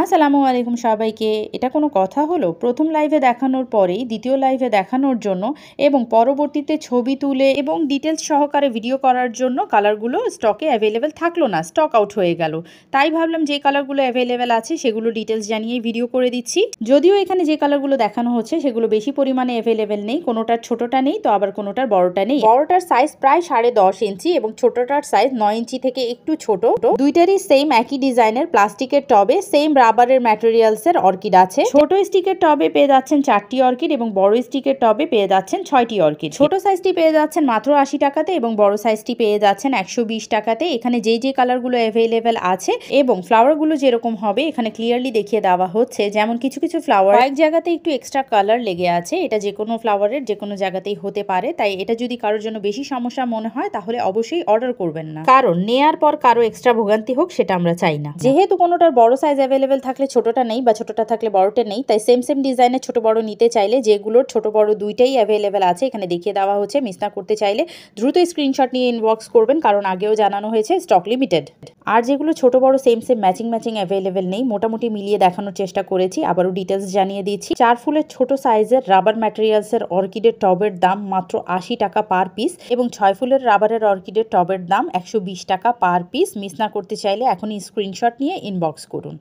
আসসালামু আলাইকুম সবাইকে। এটা কোনো কথা হলো? প্রথম লাইভে দেখানোর পরেই দ্বিতীয় লাইভে দেখানোর জন্য এবং পরবর্তীতে ছবি তুলে এবং ডিটেলস সহকারে ভিডিও করার জন্য কালারগুলো স্টকে অ্যাভেলেবেল থাকলো না, স্টক আউট হয়ে গেল। তাই ভাবলাম যে কালারগুলো অ্যাভেলেবেল আছে সেগুলো ডিটেলস জানিয়েই ভিডিও করে দিচ্ছি। যদিও এখানে যে কালারগুলো দেখানো হচ্ছে সেগুলো বেশি পরিমাণে অ্যাভেলেবেল নেই, কোনোটার ছোটোটা নেই তো আবার কোনোটার বড়টা নেই। বড়টার সাইজ প্রায় 10.5 ইঞ্চি এবং ছোটোটার সাইজ 9 ইঞ্চি থেকে একটু ছোট। দুইটারই সেম একই ডিজাইনের প্লাস্টিকের টবে সেম রাবারের ম্যাটেরিয়ালসের অর্কিড আছে। ছোট স্টিকের টবে পেয়ে যাচ্ছেন 4টি অর্কিড এবং বড় স্টিকের টবে পেয়ে যাচ্ছেন 6টি অর্কিড। ছোট সাইজটি পেয়ে যাচ্ছেন মাত্র 80 টাকাতে এবং বড় সাইজটি পেয়ে যাচ্ছেন 120 টাকাতে। এখানে যে কালারগুলো অ্যাভেলেবেল আছে এবং ফ্লাওয়ারগুলো যেরকম হবে এখানে ক্লিয়ারলি দেখিয়ে দেওয়া হচ্ছে। যেমন কিছু কিছু ফ্লাওয়ার এক জায়গাতে একটু এক্সট্রা কালার লেগে আছে, এটা যে কোনো ফ্লাওয়ারের যে কোনো জায়গাতেই হতে পারে। তাই এটা যদি কারোর জন্য বেশি সমস্যা মনে হয় তাহলে অবশ্যই অর্ডার করবেন না, কারণ নেয়ার পর কারো এক্সট্রা ভোগান্তি হোক সেটা আমরা চাই না। যেহেতু কোনোটার বড় সাইজ অ্যাভেলেবেল থাকলে ছোটটা নেই বা ছোটটা থাকলে বড়টা নেই, তাই সেম ডিজাইনের ছোট বড় নিতে চাইলে যেগুলোর ছোট বড় দুইটাই অ্যাভেলেবেল আছে এখানে দেখিয়ে দেওয়া হচ্ছে। মিস না করতে চাইলে দ্রুত স্ক্রিনশট নিয়ে ইনবক্স করবেন, কারণ আগেও জানানো হয়েছে স্টক লিমিটেড। আর যেগুলো ছোট বড় সেম ম্যাচিং অ্যাভেলেবেল নেই, মোটামুটি মিলিয়ে দেখানোর চেষ্টা করেছি। আবারও ডিটেলস জানিয়ে দিচ্ছি। 4 ফুলের ছোট সাইজের রাবার ম্যাটেরিয়ালসের অর্কিডের টবের দাম মাত্র 80 টাকা পার পিস এবং 6 ফুলের রাবারের অর্কিডের টবের দাম 120 টাকা পার পিস। মিস না করতে চাইলে এখনই স্ক্রিনশট নিয়ে ইনবক্স করুন।